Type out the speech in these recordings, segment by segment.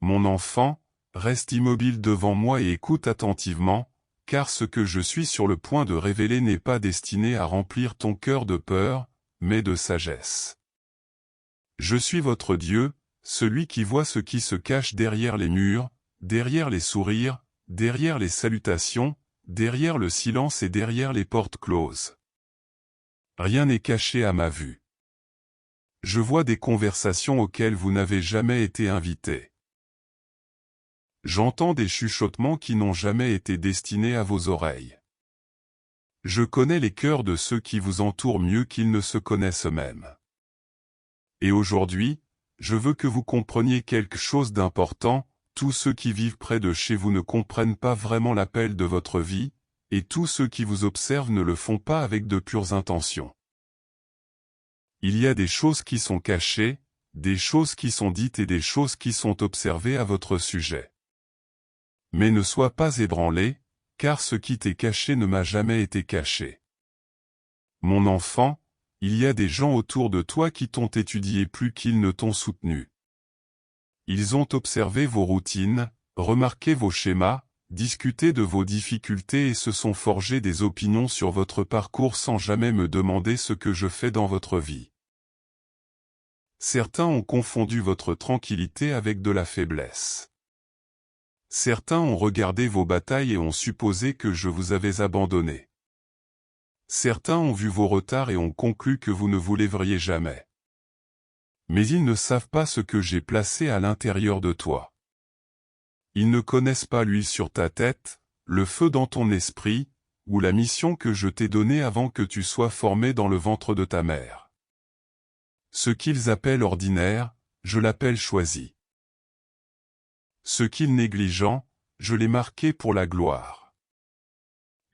Mon enfant, reste immobile devant moi et écoute attentivement, car ce que je suis sur le point de révéler n'est pas destiné à remplir ton cœur de peur, mais de sagesse. Je suis votre Dieu, celui qui voit ce qui se cache derrière les murs, derrière les sourires, derrière les salutations, derrière le silence et derrière les portes closes. Rien n'est caché à ma vue. Je vois des conversations auxquelles vous n'avez jamais été invité. J'entends des chuchotements qui n'ont jamais été destinés à vos oreilles. Je connais les cœurs de ceux qui vous entourent mieux qu'ils ne se connaissent eux-mêmes. Et aujourd'hui, je veux que vous compreniez quelque chose d'important. Tous ceux qui vivent près de chez vous ne comprennent pas vraiment l'appel de votre vie, et tous ceux qui vous observent ne le font pas avec de pures intentions. Il y a des choses qui sont cachées, des choses qui sont dites et des choses qui sont observées à votre sujet. Mais ne sois pas ébranlé, car ce qui t'est caché ne m'a jamais été caché. Mon enfant, il y a des gens autour de toi qui t'ont étudié plus qu'ils ne t'ont soutenu. Ils ont observé vos routines, remarqué vos schémas, discuté de vos difficultés et se sont forgés des opinions sur votre parcours sans jamais me demander ce que je fais dans votre vie. Certains ont confondu votre tranquillité avec de la faiblesse. Certains ont regardé vos batailles et ont supposé que je vous avais abandonné. Certains ont vu vos retards et ont conclu que vous ne vous lèveriez jamais. Mais ils ne savent pas ce que j'ai placé à l'intérieur de toi. Ils ne connaissent pas l'huile sur ta tête, le feu dans ton esprit, ou la mission que je t'ai donnée avant que tu sois formé dans le ventre de ta mère. Ce qu'ils appellent ordinaire, je l'appelle choisi. Ce qu'ils négligent, je l'ai marqué pour la gloire.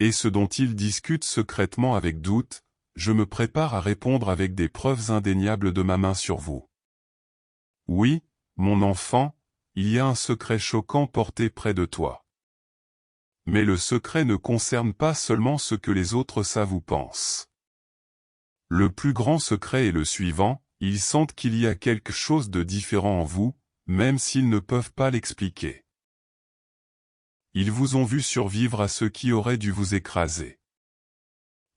Et ce dont ils discutent secrètement avec doute, je me prépare à répondre avec des preuves indéniables de ma main sur vous. Oui, mon enfant, il y a un secret choquant porté près de toi. Mais le secret ne concerne pas seulement ce que les autres savent ou pensent. Le plus grand secret est le suivant, ils sentent qu'il y a quelque chose de différent en vous, même s'ils ne peuvent pas l'expliquer. Ils vous ont vu survivre à ce qui aurait dû vous écraser.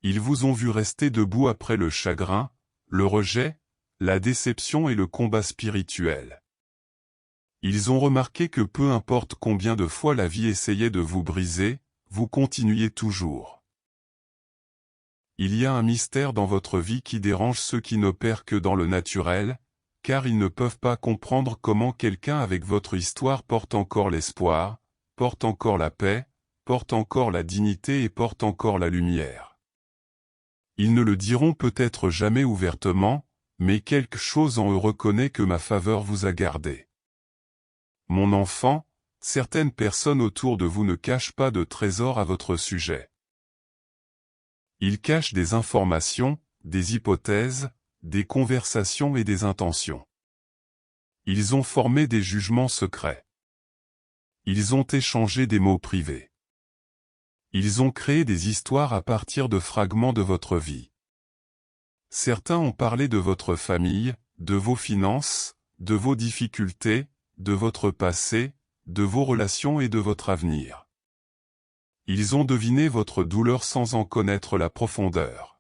Ils vous ont vu rester debout après le chagrin, le rejet, la déception et le combat spirituel. Ils ont remarqué que peu importe combien de fois la vie essayait de vous briser, vous continuiez toujours. Il y a un mystère dans votre vie qui dérange ceux qui n'opèrent que dans le naturel, car ils ne peuvent pas comprendre comment quelqu'un avec votre histoire porte encore l'espoir, porte encore la paix, porte encore la dignité et porte encore la lumière. Ils ne le diront peut-être jamais ouvertement, mais quelque chose en eux reconnaît que ma faveur vous a gardé. Mon enfant, certaines personnes autour de vous ne cachent pas de trésors à votre sujet. Ils cachent des informations, des hypothèses, des conversations et des intentions. Ils ont formé des jugements secrets. Ils ont échangé des mots privés. Ils ont créé des histoires à partir de fragments de votre vie. Certains ont parlé de votre famille, de vos finances, de vos difficultés, de votre passé, de vos relations et de votre avenir. Ils ont deviné votre douleur sans en connaître la profondeur.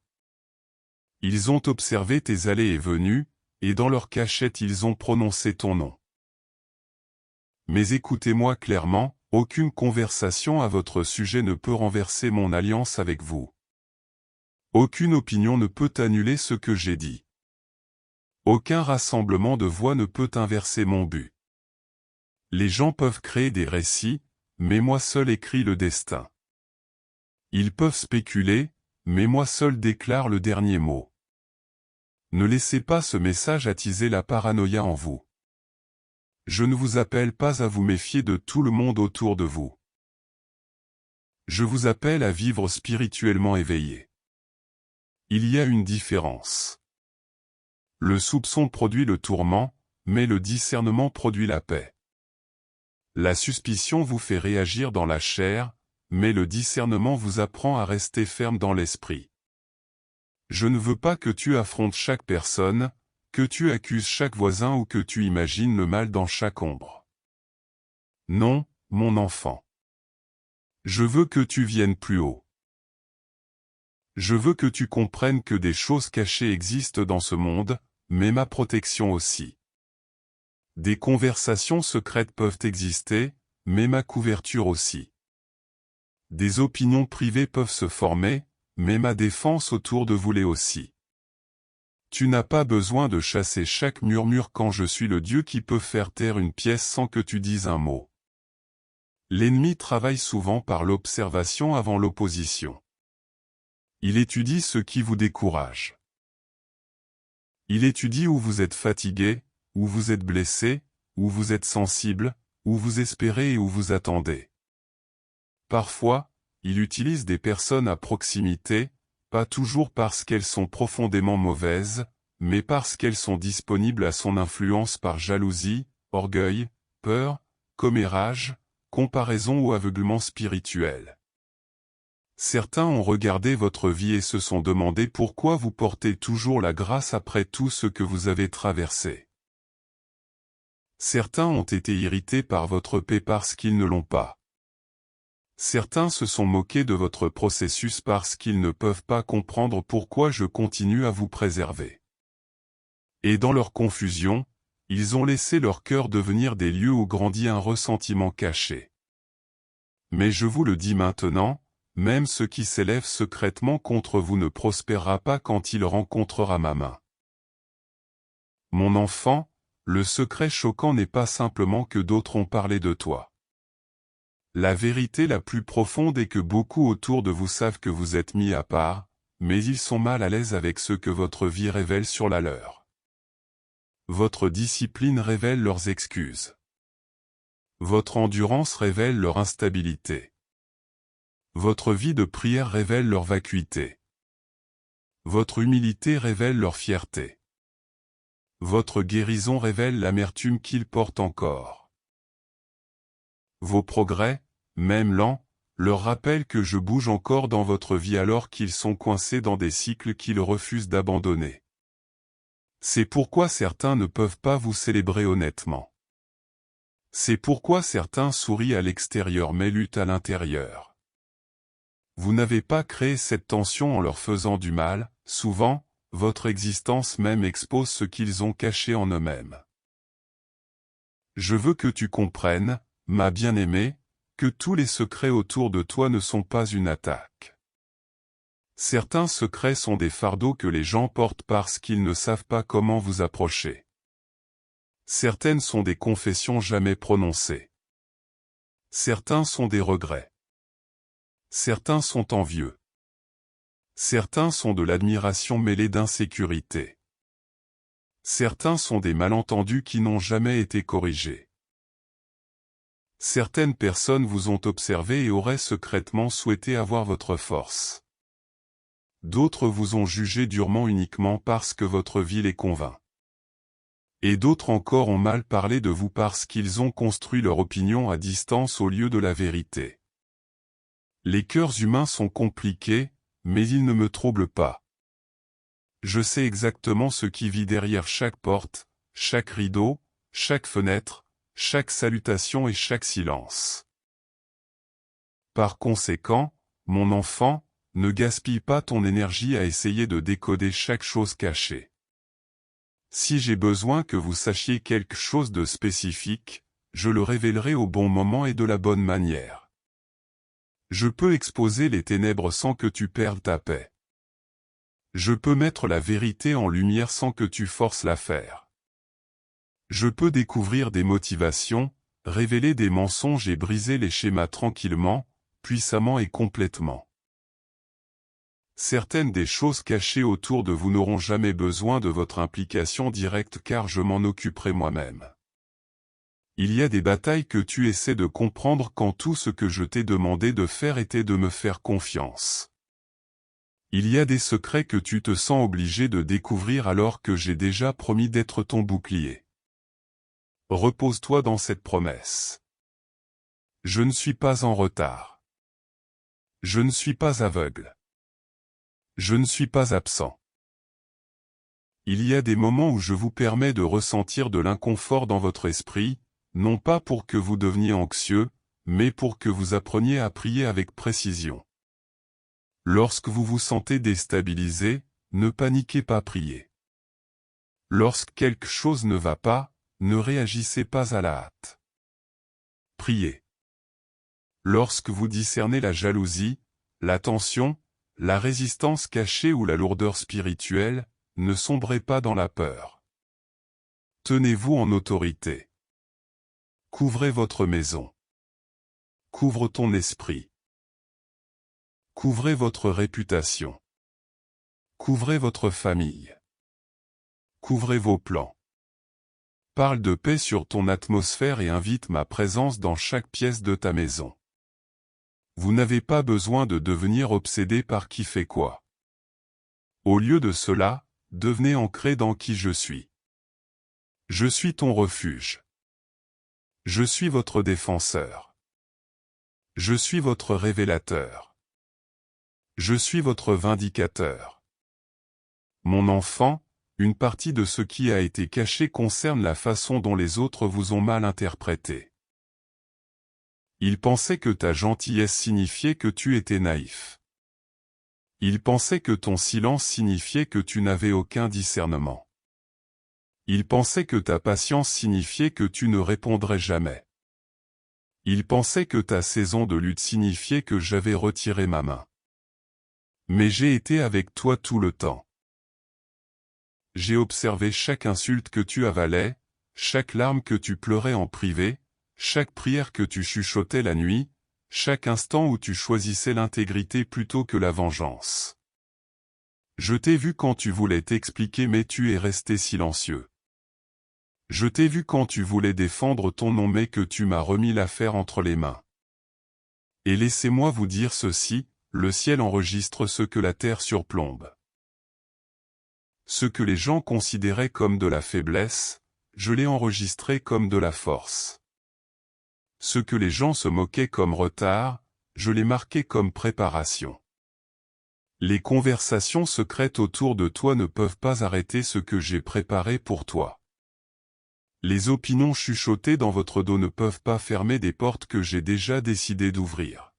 Ils ont observé tes allées et venues, et dans leur cachette ils ont prononcé ton nom. Mais écoutez-moi clairement, aucune conversation à votre sujet ne peut renverser mon alliance avec vous. Aucune opinion ne peut annuler ce que j'ai dit. Aucun rassemblement de voix ne peut inverser mon but. Les gens peuvent créer des récits, mais moi seul écris le destin. Ils peuvent spéculer, mais moi seul déclare le dernier mot. Ne laissez pas ce message attiser la paranoïa en vous. Je ne vous appelle pas à vous méfier de tout le monde autour de vous. Je vous appelle à vivre spirituellement éveillé. Il y a une différence. Le soupçon produit le tourment, mais le discernement produit la paix. La suspicion vous fait réagir dans la chair, mais le discernement vous apprend à rester ferme dans l'esprit. Je ne veux pas que tu affrontes chaque personne, que tu accuses chaque voisin ou que tu imagines le mal dans chaque ombre. Non, mon enfant. Je veux que tu viennes plus haut. Je veux que tu comprennes que des choses cachées existent dans ce monde, mais ma protection aussi. Des conversations secrètes peuvent exister, mais ma couverture aussi. Des opinions privées peuvent se former, mais ma défense autour de vous l'est aussi. Tu n'as pas besoin de chasser chaque murmure quand je suis le Dieu qui peut faire taire une pièce sans que tu dises un mot. L'ennemi travaille souvent par l'observation avant l'opposition. Il étudie ce qui vous décourage. Il étudie où vous êtes fatigué, où vous êtes blessé, où vous êtes sensible, où vous espérez et où vous attendez. Parfois, il utilise des personnes à proximité, pas toujours parce qu'elles sont profondément mauvaises, mais parce qu'elles sont disponibles à son influence par jalousie, orgueil, peur, commérage, comparaison ou aveuglement spirituel. Certains ont regardé votre vie et se sont demandé pourquoi vous portez toujours la grâce après tout ce que vous avez traversé. Certains ont été irrités par votre paix parce qu'ils ne l'ont pas. Certains se sont moqués de votre processus parce qu'ils ne peuvent pas comprendre pourquoi je continue à vous préserver. Et dans leur confusion, ils ont laissé leur cœur devenir des lieux où grandit un ressentiment caché. Mais je vous le dis maintenant, même ce qui s'élève secrètement contre vous ne prospérera pas quand il rencontrera ma main. Mon enfant, le secret choquant n'est pas simplement que d'autres ont parlé de toi. La vérité la plus profonde est que beaucoup autour de vous savent que vous êtes mis à part, mais ils sont mal à l'aise avec ce que votre vie révèle sur la leur. Votre discipline révèle leurs excuses. Votre endurance révèle leur instabilité. Votre vie de prière révèle leur vacuité. Votre humilité révèle leur fierté. Votre guérison révèle l'amertume qu'ils portent encore. Vos progrès, même lents, leur rappellent que je bouge encore dans votre vie alors qu'ils sont coincés dans des cycles qu'ils refusent d'abandonner. C'est pourquoi certains ne peuvent pas vous célébrer honnêtement. C'est pourquoi certains sourient à l'extérieur mais luttent à l'intérieur. Vous n'avez pas créé cette tension en leur faisant du mal, souvent, votre existence même expose ce qu'ils ont caché en eux-mêmes. Je veux que tu comprennes, ma bien-aimée, que tous les secrets autour de toi ne sont pas une attaque. Certains secrets sont des fardeaux que les gens portent parce qu'ils ne savent pas comment vous approcher. Certaines sont des confessions jamais prononcées. Certains sont des regrets. Certains sont envieux. Certains sont de l'admiration mêlée d'insécurité. Certains sont des malentendus qui n'ont jamais été corrigés. Certaines personnes vous ont observé et auraient secrètement souhaité avoir votre force. D'autres vous ont jugé durement uniquement parce que votre vie les convainc. Et d'autres encore ont mal parlé de vous parce qu'ils ont construit leur opinion à distance au lieu de la vérité. Les cœurs humains sont compliqués, mais ils ne me troublent pas. Je sais exactement ce qui vit derrière chaque porte, chaque rideau, chaque fenêtre, chaque salutation et chaque silence. Par conséquent, mon enfant, ne gaspille pas ton énergie à essayer de décoder chaque chose cachée. Si j'ai besoin que vous sachiez quelque chose de spécifique, je le révélerai au bon moment et de la bonne manière. Je peux exposer les ténèbres sans que tu perdes ta paix. Je peux mettre la vérité en lumière sans que tu forces l'affaire. Je peux découvrir des motivations, révéler des mensonges et briser les schémas tranquillement, puissamment et complètement. Certaines des choses cachées autour de vous n'auront jamais besoin de votre implication directe car je m'en occuperai moi-même. Il y a des batailles que tu essaies de comprendre quand tout ce que je t'ai demandé de faire était de me faire confiance. Il y a des secrets que tu te sens obligé de découvrir alors que j'ai déjà promis d'être ton bouclier. Repose-toi dans cette promesse. Je ne suis pas en retard. Je ne suis pas aveugle. Je ne suis pas absent. Il y a des moments où je vous permets de ressentir de l'inconfort dans votre esprit, non pas pour que vous deveniez anxieux, mais pour que vous appreniez à prier avec précision. Lorsque vous vous sentez déstabilisé, ne paniquez pas, priez. Lorsque quelque chose ne va pas, ne réagissez pas à la hâte. Priez. Lorsque vous discernez la jalousie, la tension, la résistance cachée ou la lourdeur spirituelle, ne sombrez pas dans la peur. Tenez-vous en autorité. Couvrez votre maison. Couvre ton esprit. Couvrez votre réputation. Couvrez votre famille. Couvrez vos plans. Parle de paix sur ton atmosphère et invite ma présence dans chaque pièce de ta maison. Vous n'avez pas besoin de devenir obsédé par qui fait quoi. Au lieu de cela, devenez ancré dans qui je suis. Je suis ton refuge. Je suis votre défenseur. Je suis votre révélateur. Je suis votre vindicateur. Mon enfant, une partie de ce qui a été caché concerne la façon dont les autres vous ont mal interprété. Ils pensaient que ta gentillesse signifiait que tu étais naïf. Ils pensaient que ton silence signifiait que tu n'avais aucun discernement. Ils pensaient que ta patience signifiait que tu ne répondrais jamais. Ils pensaient que ta saison de lutte signifiait que j'avais retiré ma main. Mais j'ai été avec toi tout le temps. J'ai observé chaque insulte que tu avalais, chaque larme que tu pleurais en privé, chaque prière que tu chuchotais la nuit, chaque instant où tu choisissais l'intégrité plutôt que la vengeance. Je t'ai vu quand tu voulais t'expliquer mais tu es resté silencieux. Je t'ai vu quand tu voulais défendre ton nom mais que tu m'as remis l'affaire entre les mains. Et laissez-moi vous dire ceci, le ciel enregistre ce que la terre surplombe. Ce que les gens considéraient comme de la faiblesse, je l'ai enregistré comme de la force. Ce que les gens se moquaient comme retard, je l'ai marqué comme préparation. Les conversations secrètes autour de toi ne peuvent pas arrêter ce que j'ai préparé pour toi. Les opinions chuchotées dans votre dos ne peuvent pas fermer des portes que j'ai déjà décidé d'ouvrir.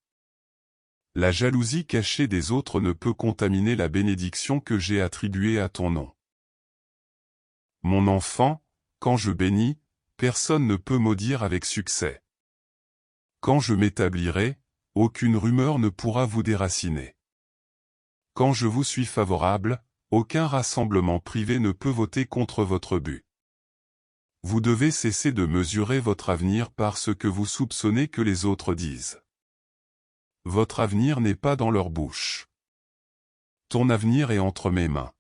La jalousie cachée des autres ne peut contaminer la bénédiction que j'ai attribuée à ton nom. Mon enfant, quand je bénis, personne ne peut maudire avec succès. Quand je m'établirai, aucune rumeur ne pourra vous déraciner. Quand je vous suis favorable, aucun rassemblement privé ne peut voter contre votre but. Vous devez cesser de mesurer votre avenir par ce que vous soupçonnez que les autres disent. Votre avenir n'est pas dans leur bouche. Ton avenir est entre mes mains.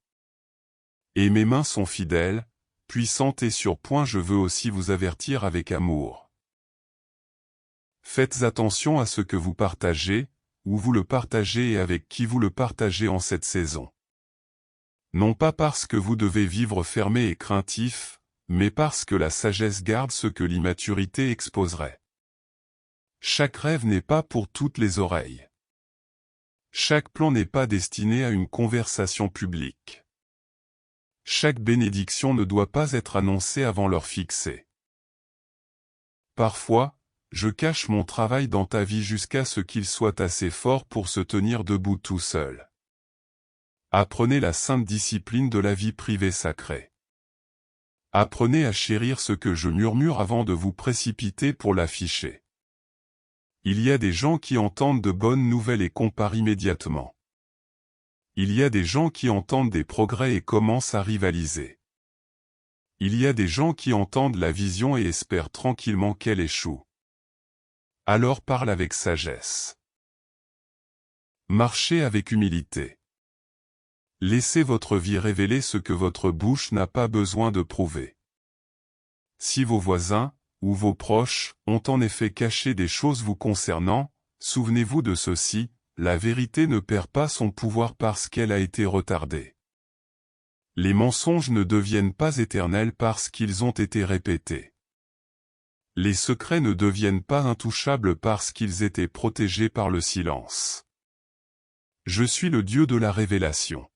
Et mes mains sont fidèles, puissantes et sur point. Je veux aussi vous avertir avec amour. Faites attention à ce que vous partagez, où vous le partagez et avec qui vous le partagez en cette saison. Non pas parce que vous devez vivre fermé et craintif, mais parce que la sagesse garde ce que l'immaturité exposerait. Chaque rêve n'est pas pour toutes les oreilles. Chaque plan n'est pas destiné à une conversation publique. Chaque bénédiction ne doit pas être annoncée avant l'heure fixée. Parfois, je cache mon travail dans ta vie jusqu'à ce qu'il soit assez fort pour se tenir debout tout seul. Apprenez la sainte discipline de la vie privée sacrée. Apprenez à chérir ce que je murmure avant de vous précipiter pour l'afficher. Il y a des gens qui entendent de bonnes nouvelles et comparent immédiatement. Il y a des gens qui entendent des progrès et commencent à rivaliser. Il y a des gens qui entendent la vision et espèrent tranquillement qu'elle échoue. Alors parle avec sagesse. Marchez avec humilité. Laissez votre vie révéler ce que votre bouche n'a pas besoin de prouver. Si vos voisins, ou vos proches, ont en effet caché des choses vous concernant, souvenez-vous de ceci, la vérité ne perd pas son pouvoir parce qu'elle a été retardée. Les mensonges ne deviennent pas éternels parce qu'ils ont été répétés. Les secrets ne deviennent pas intouchables parce qu'ils étaient protégés par le silence. Je suis le Dieu de la révélation.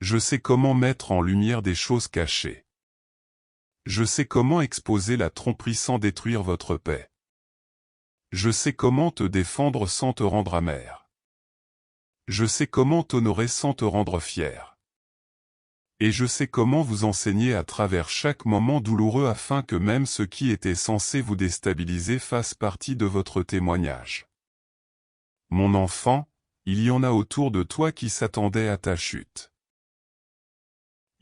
Je sais comment mettre en lumière des choses cachées. Je sais comment exposer la tromperie sans détruire votre paix. Je sais comment te défendre sans te rendre amer. Je sais comment t'honorer sans te rendre fier. Et je sais comment vous enseigner à travers chaque moment douloureux afin que même ce qui était censé vous déstabiliser fasse partie de votre témoignage. Mon enfant, il y en a autour de toi qui s'attendaient à ta chute.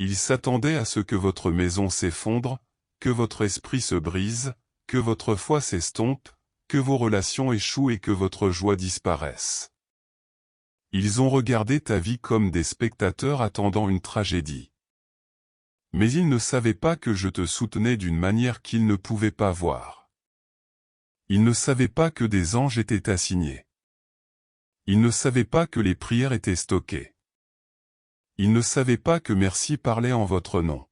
Ils s'attendaient à ce que votre maison s'effondre, que votre esprit se brise, que votre foi s'estompe, que vos relations échouent et que votre joie disparaisse. Ils ont regardé ta vie comme des spectateurs attendant une tragédie. Mais ils ne savaient pas que je te soutenais d'une manière qu'ils ne pouvaient pas voir. Ils ne savaient pas que des anges étaient assignés. Ils ne savaient pas que les prières étaient stockées. Ils ne savaient pas que merci parlait en votre nom.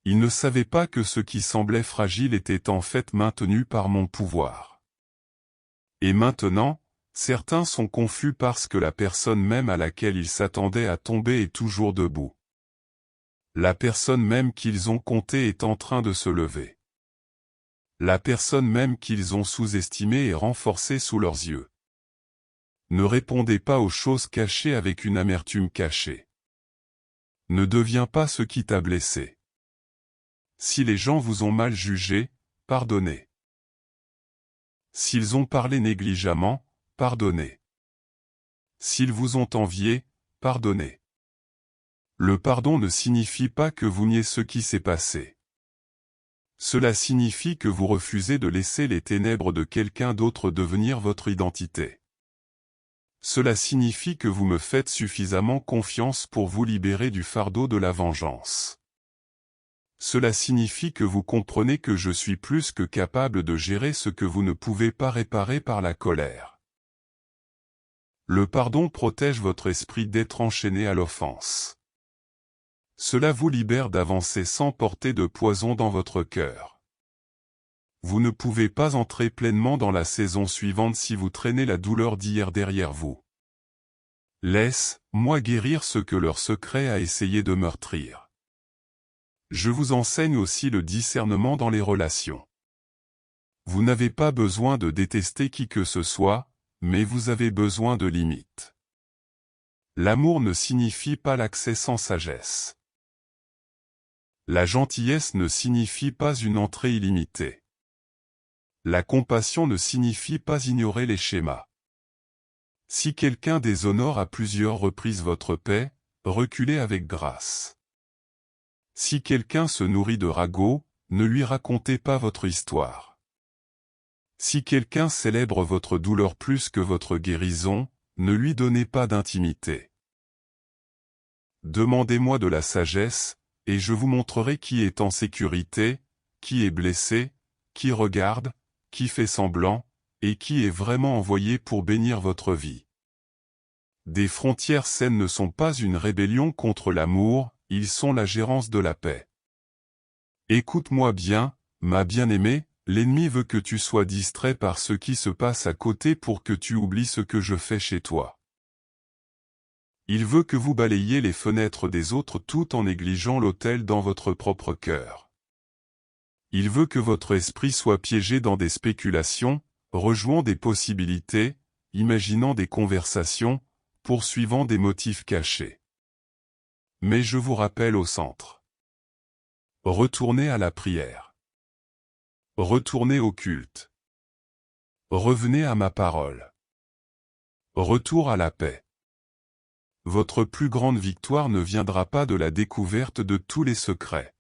Ils ne savaient pas que ce qui semblait fragile était en fait maintenu par mon pouvoir. Et maintenant, certains sont confus parce que la personne même à laquelle ils s'attendaient à tomber est toujours debout. La personne même qu'ils ont comptée est en train de se lever. La personne même qu'ils ont sous-estimée est renforcée sous leurs yeux. Ne répondez pas aux choses cachées avec une amertume cachée. Ne deviens pas ce qui t'a blessé. Si les gens vous ont mal jugé, pardonnez. S'ils ont parlé négligemment, pardonnez. S'ils vous ont envié, pardonnez. Le pardon ne signifie pas que vous niez ce qui s'est passé. Cela signifie que vous refusez de laisser les ténèbres de quelqu'un d'autre devenir votre identité. Cela signifie que vous me faites suffisamment confiance pour vous libérer du fardeau de la vengeance. Cela signifie que vous comprenez que je suis plus que capable de gérer ce que vous ne pouvez pas réparer par la colère. Le pardon protège votre esprit d'être enchaîné à l'offense. Cela vous libère d'avancer sans porter de poison dans votre cœur. Vous ne pouvez pas entrer pleinement dans la saison suivante si vous traînez la douleur d'hier derrière vous. Laisse-moi guérir ce que leur secret a essayé de meurtrir. Je vous enseigne aussi le discernement dans les relations. Vous n'avez pas besoin de détester qui que ce soit, mais vous avez besoin de limites. L'amour ne signifie pas l'accès sans sagesse. La gentillesse ne signifie pas une entrée illimitée. La compassion ne signifie pas ignorer les schémas. Si quelqu'un déshonore à plusieurs reprises votre paix, reculez avec grâce. Si quelqu'un se nourrit de ragots, ne lui racontez pas votre histoire. Si quelqu'un célèbre votre douleur plus que votre guérison, ne lui donnez pas d'intimité. Demandez-moi de la sagesse, et je vous montrerai qui est en sécurité, qui est blessé, qui regarde, qui fait semblant, et qui est vraiment envoyé pour bénir votre vie. Des frontières saines ne sont pas une rébellion contre l'amour, ils sont la gérance de la paix. Écoute-moi bien, ma bien-aimée, l'ennemi veut que tu sois distrait par ce qui se passe à côté pour que tu oublies ce que je fais chez toi. Il veut que vous balayiez les fenêtres des autres tout en négligeant l'autel dans votre propre cœur. Il veut que votre esprit soit piégé dans des spéculations, rejouant des possibilités, imaginant des conversations, poursuivant des motifs cachés. Mais je vous rappelle au centre. Retournez à la prière. Retournez au culte. Revenez à ma parole. Retour à la paix. Votre plus grande victoire ne viendra pas de la découverte de tous les secrets.